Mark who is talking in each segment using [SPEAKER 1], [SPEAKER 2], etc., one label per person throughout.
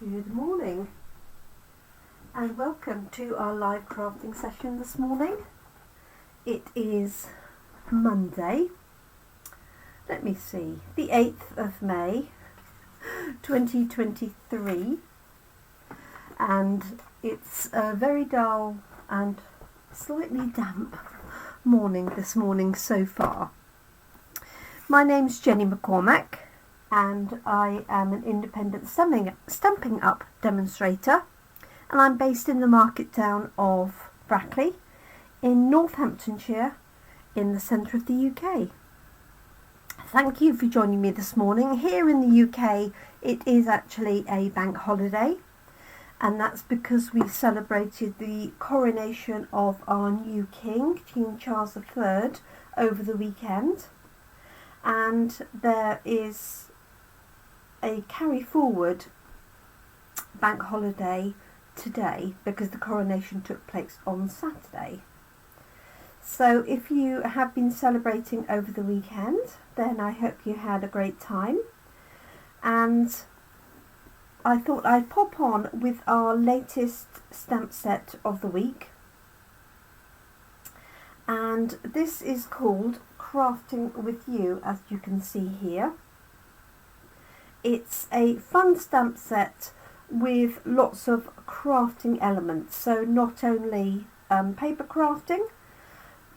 [SPEAKER 1] Good morning and welcome to our live crafting session this morning. It is Monday, let me see, the 8th of May 2023, and it's a very dull and slightly damp morning this morning so far. My name's Jenny McCormack and I am an independent Stampin Up demonstrator, and I'm based in the market town of Brackley in Northamptonshire in the centre of the UK. Thank you for joining me this morning. Here in the UK it is actually a bank holiday, and that's because we celebrated the coronation of our new King Charles III, over the weekend, and there is a carry forward bank holiday today because the coronation took place on Saturday. So if you have been celebrating over the weekend, then I hope you had a great time, and I thought I'd pop on with our latest stamp set of the week, and this is called Crafting with You, as you can see here. It's a fun stamp set with lots of crafting elements, so not only paper crafting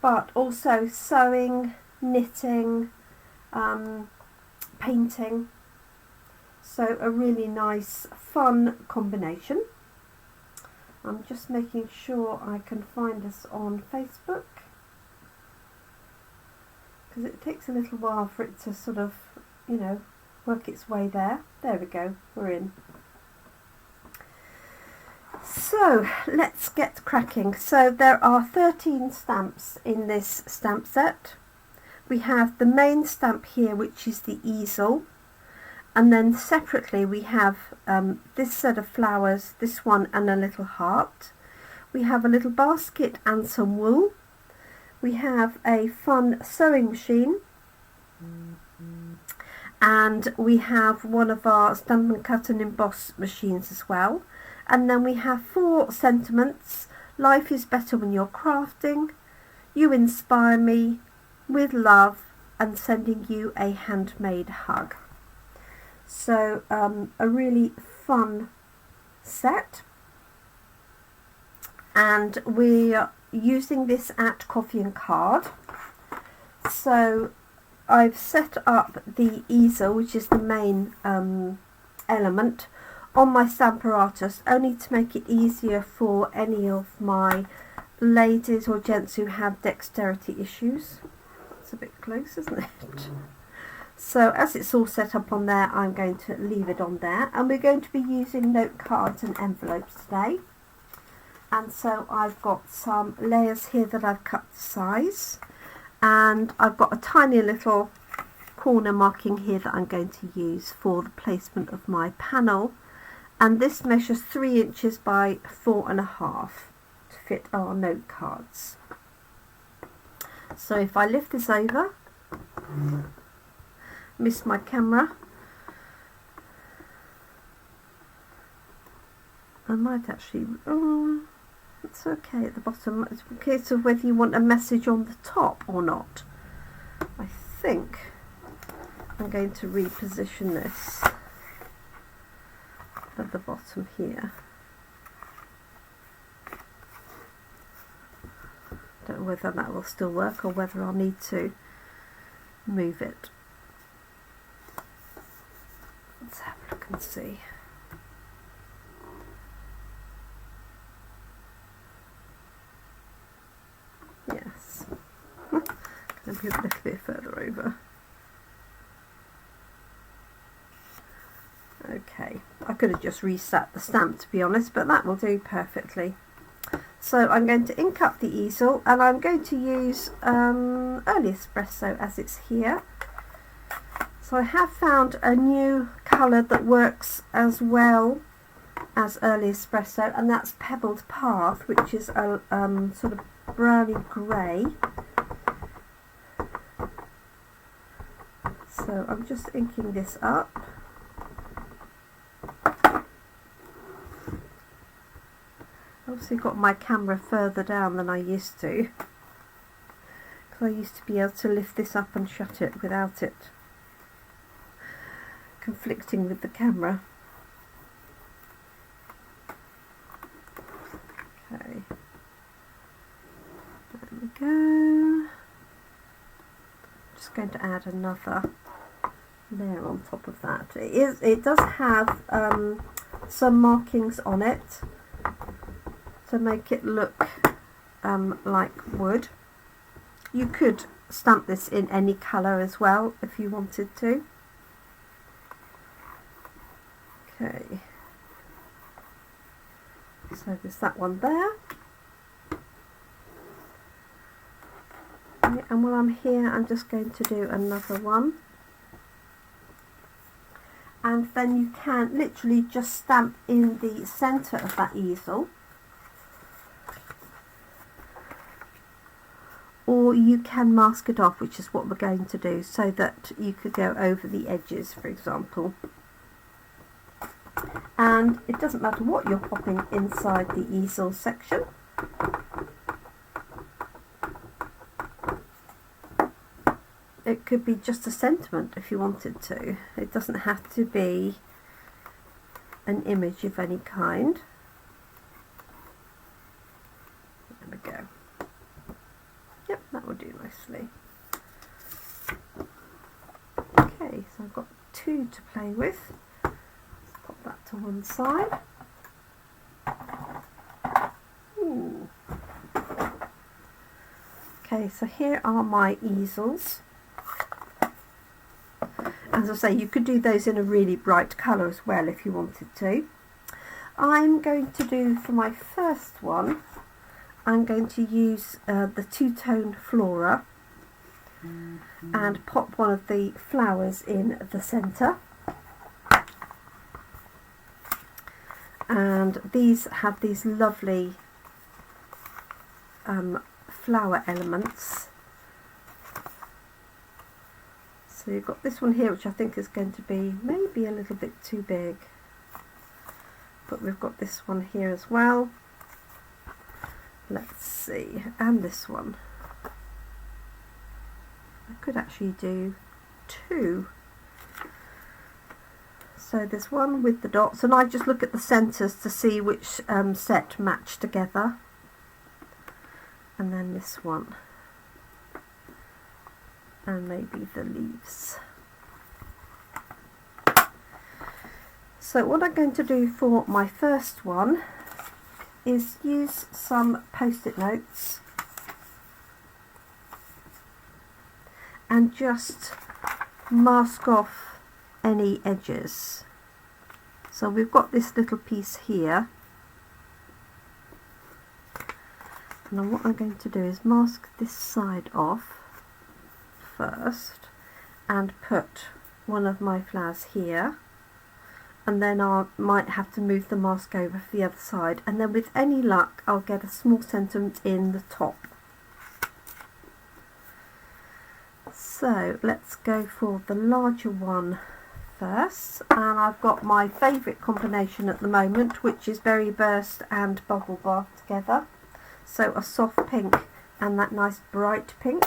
[SPEAKER 1] but also sewing, knitting, painting, so a really nice fun combination. I'm just making sure I can find us on Facebook, because it takes a little while for it to sort of, work its way there. There we go, we're in. So let's get cracking. So there are 13 stamps in this stamp set. We have the main stamp here, which is the easel, and then separately we have this set of flowers, this one, and a little heart. We have a little basket and some wool. We have a fun sewing machine, and we have one of our Stampin' Cut and Emboss machines as well. And then we have 4 sentiments: life is better when you're crafting, you inspire me, with love, and sending you a handmade hug. So a really fun set, and we're using this at Coffee and Card. So I've set up the easel, which is the main element, on my Stamparatus, only to make it easier for any of my ladies or gents who have dexterity issues. It's a bit close, isn't it? So as it's all set up on there, I'm going to leave it on there, and we're going to be using note cards and envelopes today. And so I've got some layers here that I've cut to size, and I've got a tiny little corner marking here that I'm going to use for the placement of my panel, and this measures 3 inches by 4.5 to fit our note cards. So if I lift this over, miss my camera, I might actually, it's okay at the bottom. It's a case of whether you want a message on the top or not. I think I'm going to reposition this at the bottom here. Don't know whether that will still work or whether I'll need to move it. Let's have a look and see. Yes. Going to move it a little bit further over. Okay, I could have just reset the stamp, to be honest, but that will do perfectly. So I'm going to ink up the easel, and I'm going to use Early Espresso as it's here. So I have found a new colour that works as well as Early Espresso, and that's Pebbled Path, which is a sort of browny grey. So I'm just inking this up. obviously got my camera further down than I used to, because I used to be able to lift this up and shut it without it conflicting with the camera. Okay, there we go. Just going to add another layer on top of that. It does have some markings on it to make it look like wood. You could stamp this in any colour as well if you wanted to. Okay, so there's that one there. Okay, and while I'm here, I'm just going to do another one. And then you can literally just stamp in the centre of that easel, or you can mask it off, which is what we're going to do, so that you could go over the edges, for example. And it doesn't matter what you're popping inside the easel section. It could be just a sentiment if you wanted to. It doesn't have to be an image of any kind. There we go. Yep, that will do nicely. Okay, so I've got two to play with. Let's pop that to one side. Ooh. Okay, so here are my easels. As I say, you could do those in a really bright colour as well if you wanted to. I'm going to do, for my first one, I'm going to use the two-tone flora and pop one of the flowers in the centre. And these have these lovely flower elements. So you've got this one here, which I think is going to be maybe a little bit too big, but we've got this one here as well. Let's see, and this one. I could actually do two. So there's one with the dots, and I just look at the centres to see which set match together. And then this one. And maybe the leaves. So what I'm going to do for my first one is use some post-it notes and just mask off any edges. So we've got this little piece here, and then what I'm going to do is mask this side off first and put one of my flowers here, and then I might have to move the mask over for the other side, and then with any luck I'll get a small sentiment in the top. So let's go for the larger one first, and I've got my favourite combination at the moment, which is Berry Burst and Bubble Bath together. So a soft pink and that nice bright pink.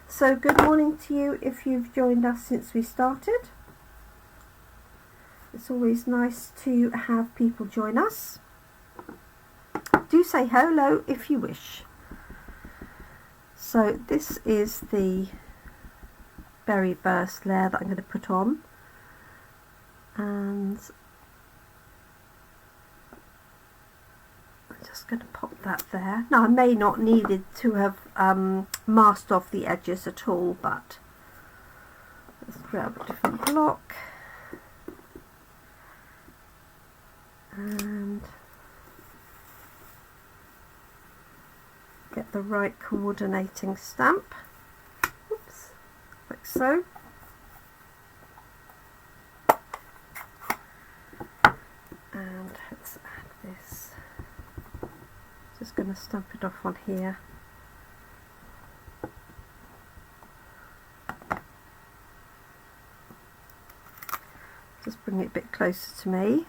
[SPEAKER 1] So good morning to you if you've joined us since we started. It's always nice to have people join us. Do say hello if you wish. So this is the Berry Burst layer that I'm going to put on, and I'm just going to pop that there. Now I may not needed to have masked off the edges at all, but let's grab a different block and get the right coordinating stamp. Oops, like so. And let's add this. Just going to stamp it off on here. Just bring it a bit closer to me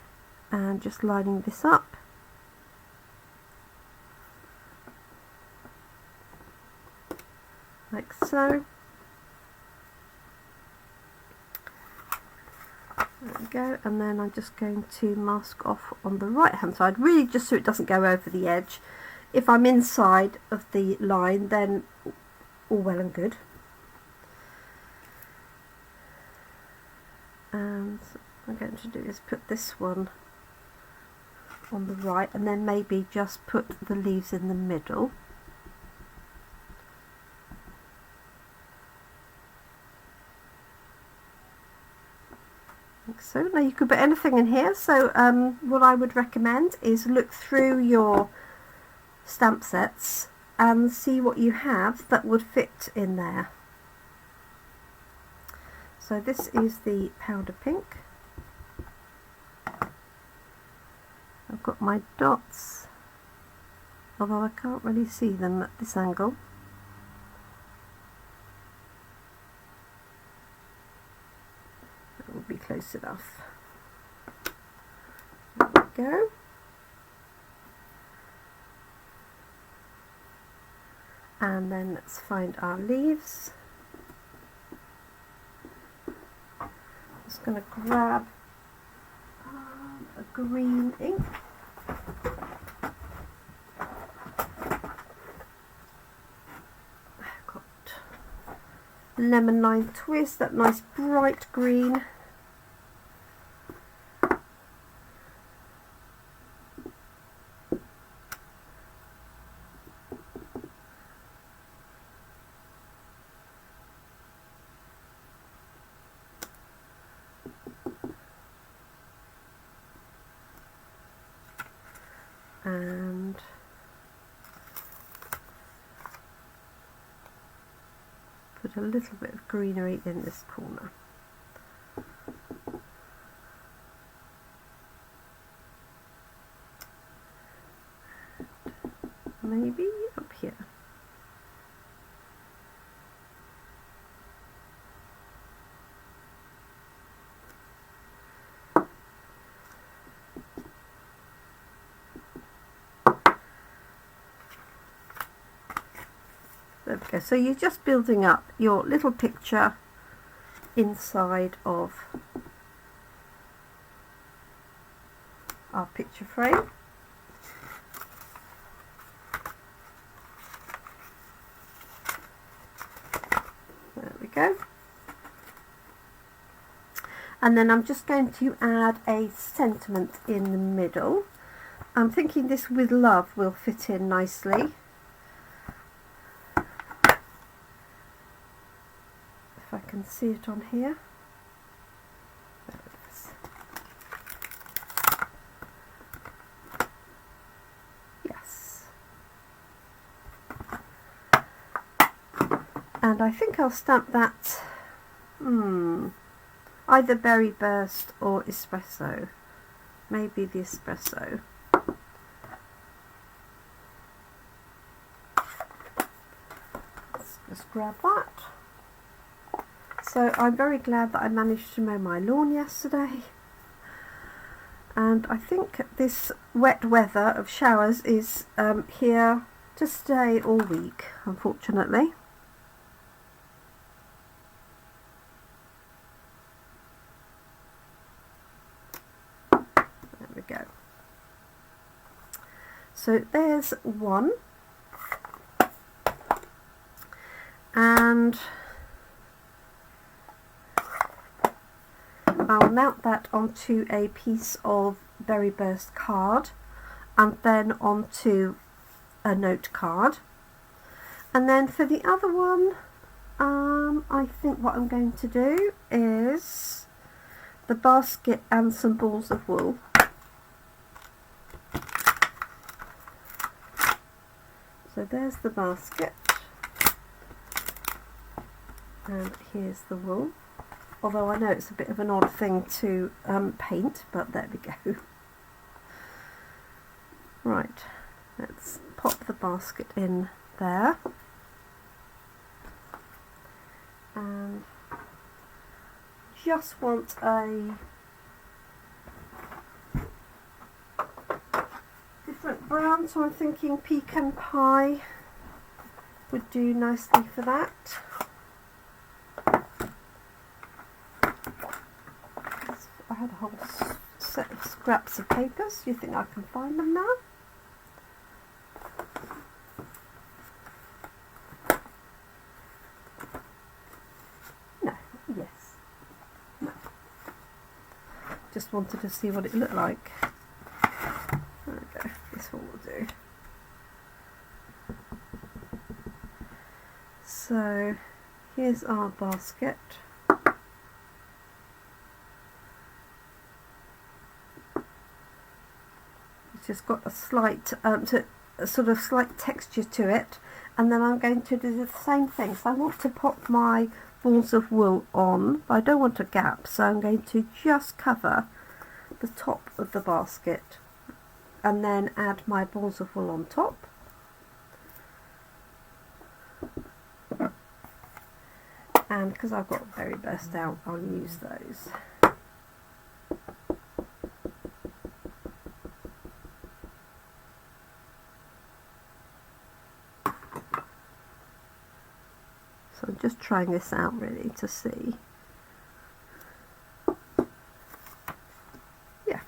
[SPEAKER 1] and just lining this up. like so. There we go, and then I'm just going to mask off on the right hand side, really just so it doesn't go over the edge. If I'm inside of the line, then all well and good. And what I'm going to do is put this one on the right, and then maybe just put the leaves in the middle. Like so. Now you could put anything in here, so what I would recommend is look through your stamp sets and see what you have that would fit in there. So this is the powder pink. I've got my dots, although I can't really see them at this angle. That will be close enough. There we go. And then let's find our leaves. I'm just going to grab a green ink. I've got Lemon Lime Twist, that nice bright green. And put a little bit of greenery in this corner. Maybe up here. There we go. So you're just building up your little picture inside of our picture frame. There we go. And then I'm just going to add a sentiment in the middle. I'm thinking this "with love" will fit in nicely. If I can see it on here. There it is. Yes. And I think I'll stamp that either Berry Burst or Espresso. Maybe the Espresso. Let's just grab that. So I'm very glad that I managed to mow my lawn yesterday, and I think this wet weather of showers is here to stay all week, unfortunately. There we go. So there's one, and I'll mount that onto a piece of Berry Burst card and then onto a note card. And then for the other one, I think what I'm going to do is the basket and some balls of wool. So there's the basket, and here's the wool. Although I know it's a bit of an odd thing to paint, but there we go. Right, let's pop the basket in there. And just want a different brown, so I'm thinking pecan pie. would do nicely for that. I had a whole set of scraps of papers. Do you think I can find them now? No. Yes. No. Just wanted to see what it looked like. There we go. This one will do. So here's our basket. It's just got a slight, a sort of slight texture to it, and then I'm going to do the same thing. So I want to pop my balls of wool on, but I don't want a gap, so I'm going to just cover the top of the basket and then add my balls of wool on top. And because I've got very burst out, I'll use those. So I'm just trying this out really to see. Yeah.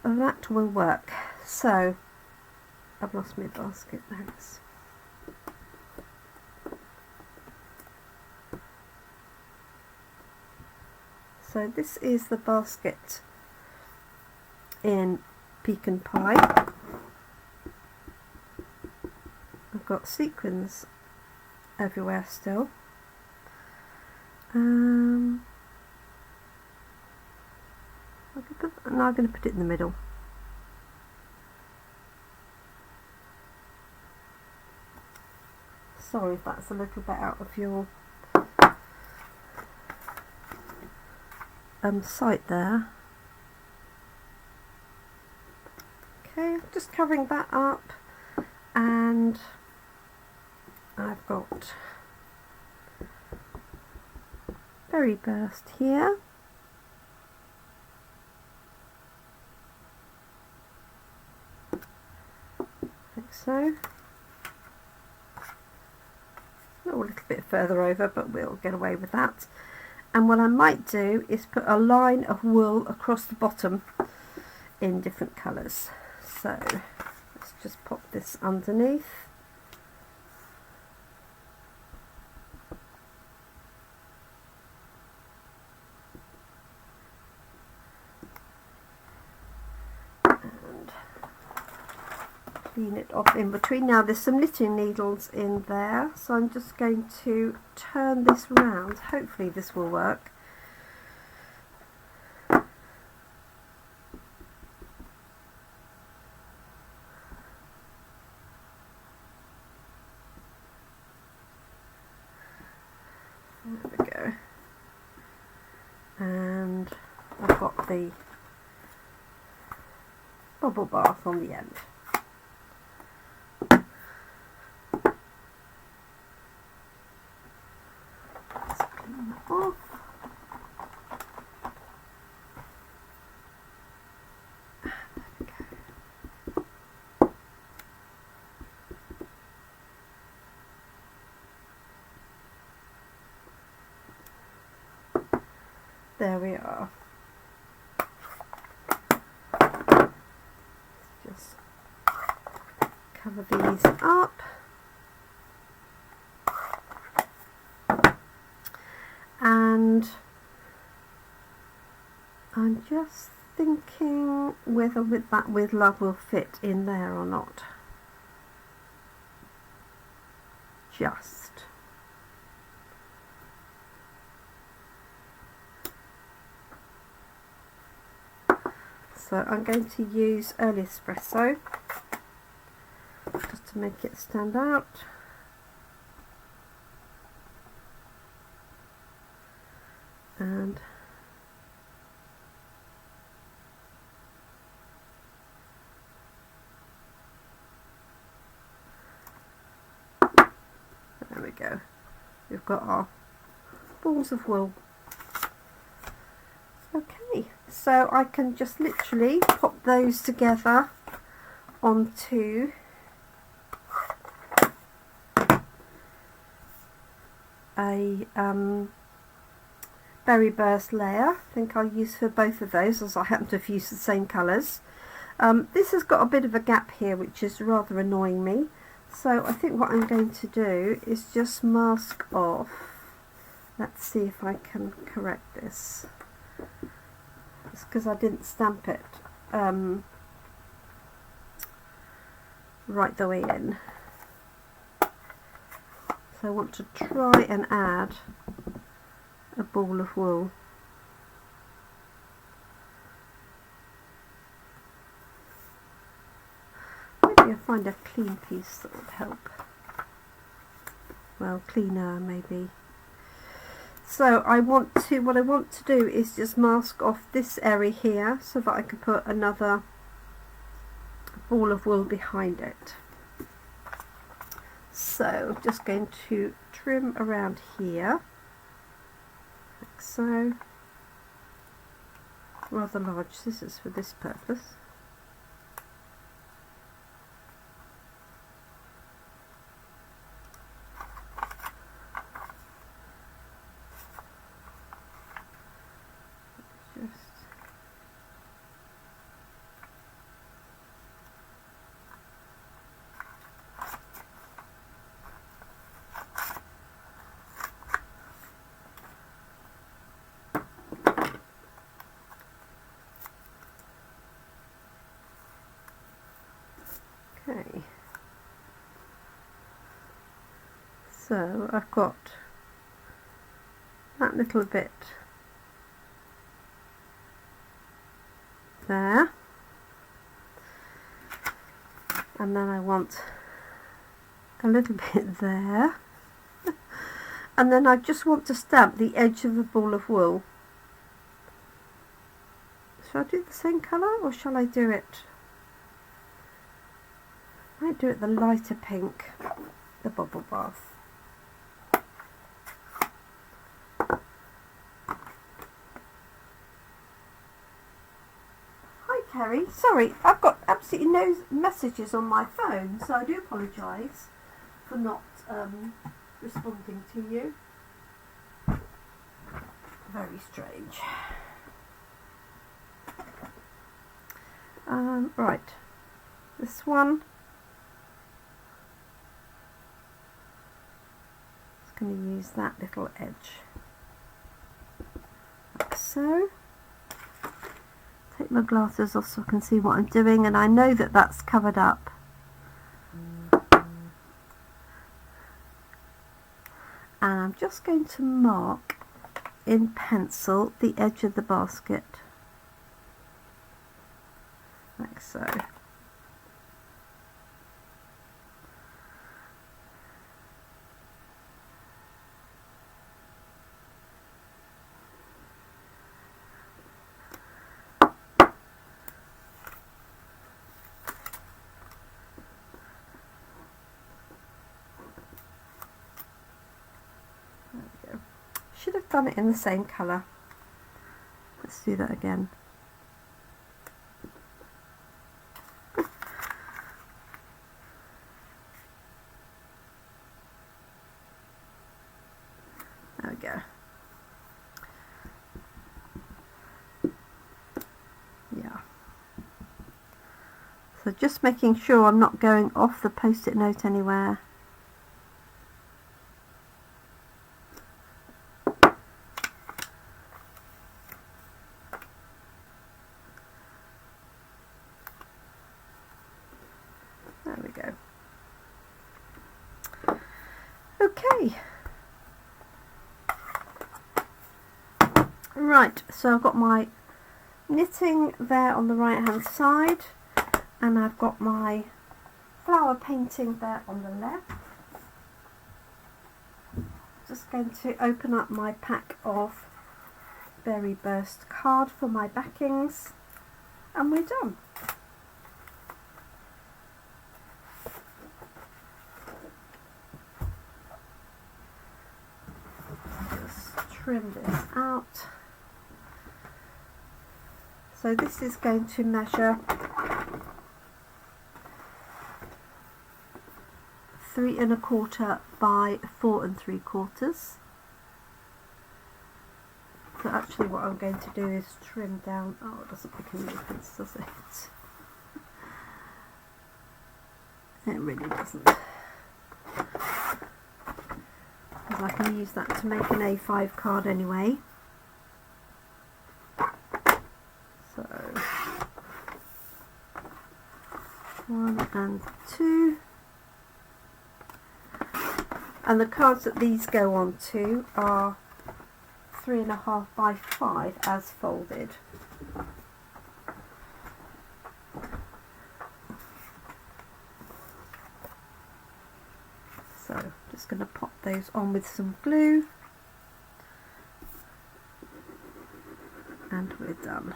[SPEAKER 1] And that will work. So I've lost my basket, there it is. So this is the basket in Pecan Pie. I've got sequins everywhere still. I'm going to put it in the middle. Sorry if that's a little bit out of your sight there. Okay, just covering that up, and I've got berry burst here. Like so. A little bit further over, but we'll get away with that. And what I might do is put a line of wool across the bottom in different colours. So let's just pop this underneath. And clean it off in between. Now there's some knitting needles in there, so I'm just going to turn this round. Hopefully this will work. There we go. And I've got the bubble bath on the end. Off. There we are. Let's just cover these up. And I'm just thinking whether that with love will fit in there or not. Just. So I'm going to use early espresso just to make it stand out. And there we go. We've got our balls of wool. Okay, so I can just literally pop those together onto a berry burst layer. I think I'll use for both of those, as I happen to have used the same colours. This has got a bit of a gap here which is rather annoying me, so I think what I'm going to do is just mask off. Let's see if I can correct this. It's because I didn't stamp it right the way in. So I want to try and add a ball of wool. Maybe I'll find a clean piece that would help. Well, cleaner maybe. So what I want to do is just mask off this area here so that I can put another ball of wool behind it. So just going to trim around here, like so. Rather large scissors for this purpose. Okay, so I've got that little bit there, and then I want a little bit there, and then I just want to stamp the edge of the ball of wool. Shall I do the same colour, or shall I do it? I might do it the lighter pink, the bubble bath. Hi Kerry, sorry, I've got absolutely no messages on my phone, so I do apologise for not responding to you. Very strange. Right, this one. Going to use that little edge, like so. Take my glasses off so I can see what I'm doing, and I know that that's covered up. And I'm just going to mark in pencil the edge of the basket, like so. Should have done it in the same colour. Let's do that again. There we go. Yeah. So just making sure I'm not going off the post-it note anywhere. There we go. Okay. Right, so I've got my knitting there on the right hand side, and I've got my flower painting there on the left. Just going to open up my pack of Berry Burst card for my backings, and we're done. Just trim this out. So this is going to measure 3 1/4 by 4 3/4. So actually what I'm going to do is trim down. Oh, it doesn't make any difference, does it? It really doesn't. Because I can use that to make an A5 card anyway. So 1 and 2. And the cards that these go on to are 3.5 by 5 as folded. So just going to pop those on with some glue, and we're done.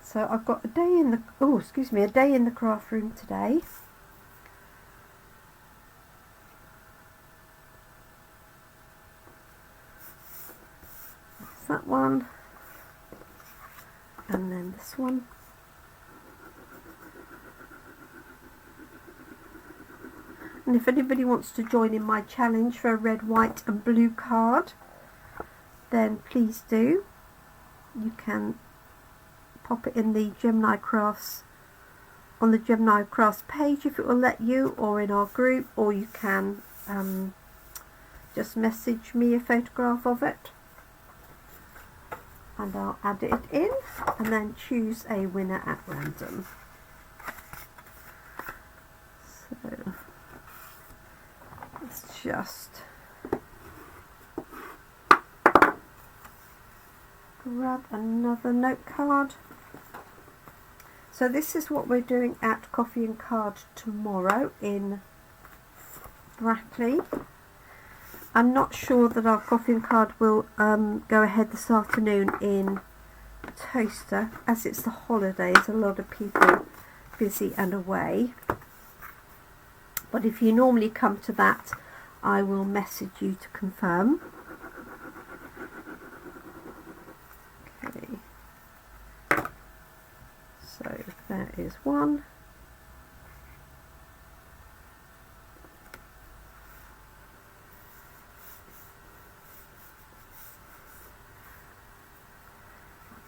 [SPEAKER 1] So I've got a day in the craft room today. That's that one, and then this one. And if anybody wants to join in my challenge for a red, white and blue card, then please do. You can pop it in the Gemini Crafts, on the Gemini Crafts page if it will let you, or in our group, or you can just message me a photograph of it and I'll add it in and then choose a winner at random. So let's just grab another note card. So this is what we're doing at Coffee and Card tomorrow in Brackley. I'm not sure that our Coffee and Card will go ahead this afternoon in Toaster, as it's the holidays, a lot of people busy and away. But if you normally come to that, I will message you to confirm. Okay, so there is one.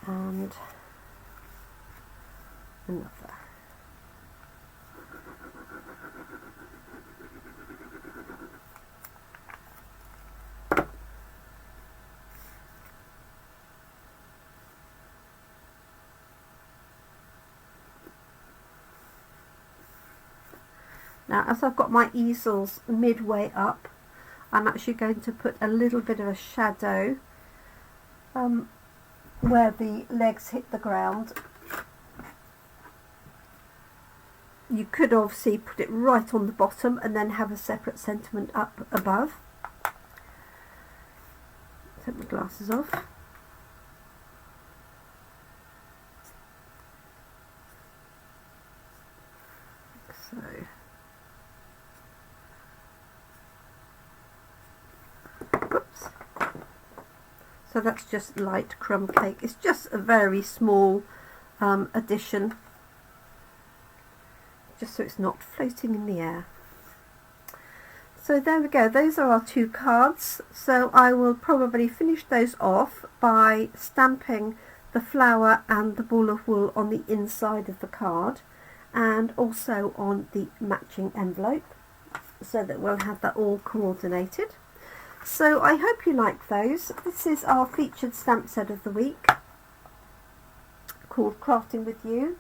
[SPEAKER 1] And another. Now, as I've got my easels midway up, I'm actually going to put a little bit of a shadow where the legs hit the ground. You could obviously put it right on the bottom and then have a separate sentiment up above. Take my glasses off. So oops. So that's just light crumb cake. It's just a very small addition, just so it's not floating in the air. So there we go, those are our two cards. So I will probably finish those off by stamping the flower and the ball of wool on the inside of the card, and also on the matching envelope, so that we'll have that all coordinated. So I hope you like those. This is our featured stamp set of the week, called Crafting With You,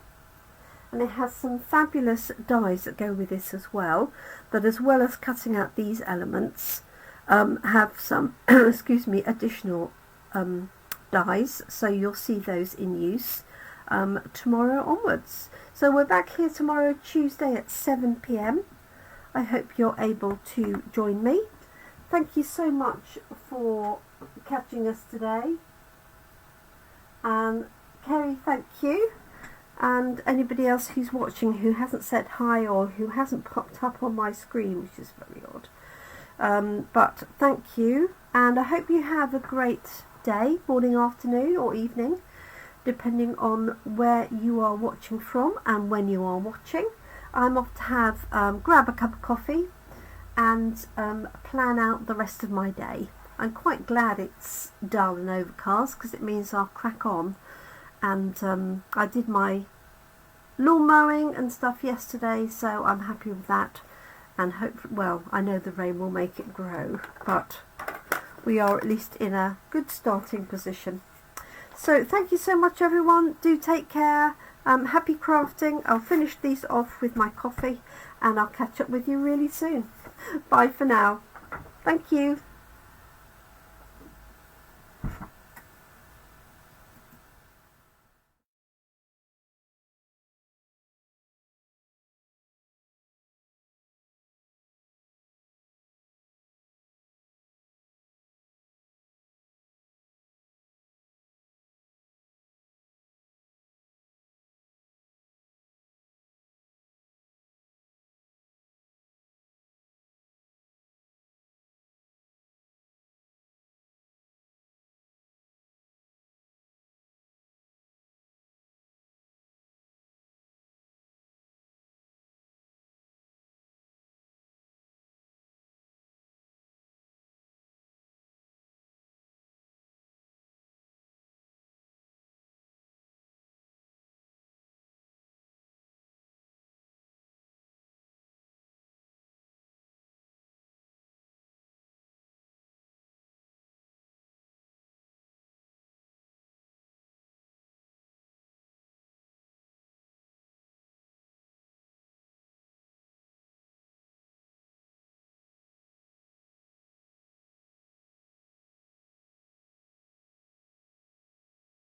[SPEAKER 1] and it has some fabulous dies that go with this as well, that as well as cutting out these elements have some excuse me, additional dies, so you'll see those in use tomorrow onwards. So we're back here tomorrow, Tuesday at 7 p.m. I hope you're able to join me. Thank you so much for catching us today. And Kerry, thank you. And anybody else who's watching who hasn't said hi or who hasn't popped up on my screen, which is very odd. But thank you. And I hope you have a great day, morning, afternoon or evening, depending on where you are watching from and when you are watching. I'm off to have grab a cup of coffee and plan out the rest of my day. I'm quite glad it's dull and overcast because it means I'll crack on. And I did my lawn mowing and stuff yesterday, so I'm happy with that. And well, I know the rain will make it grow, but we are at least in a good starting position. So thank you so much, everyone. Do take care. Happy crafting. I'll finish these off with my coffee and I'll catch up with you really soon. Bye for now. Thank you.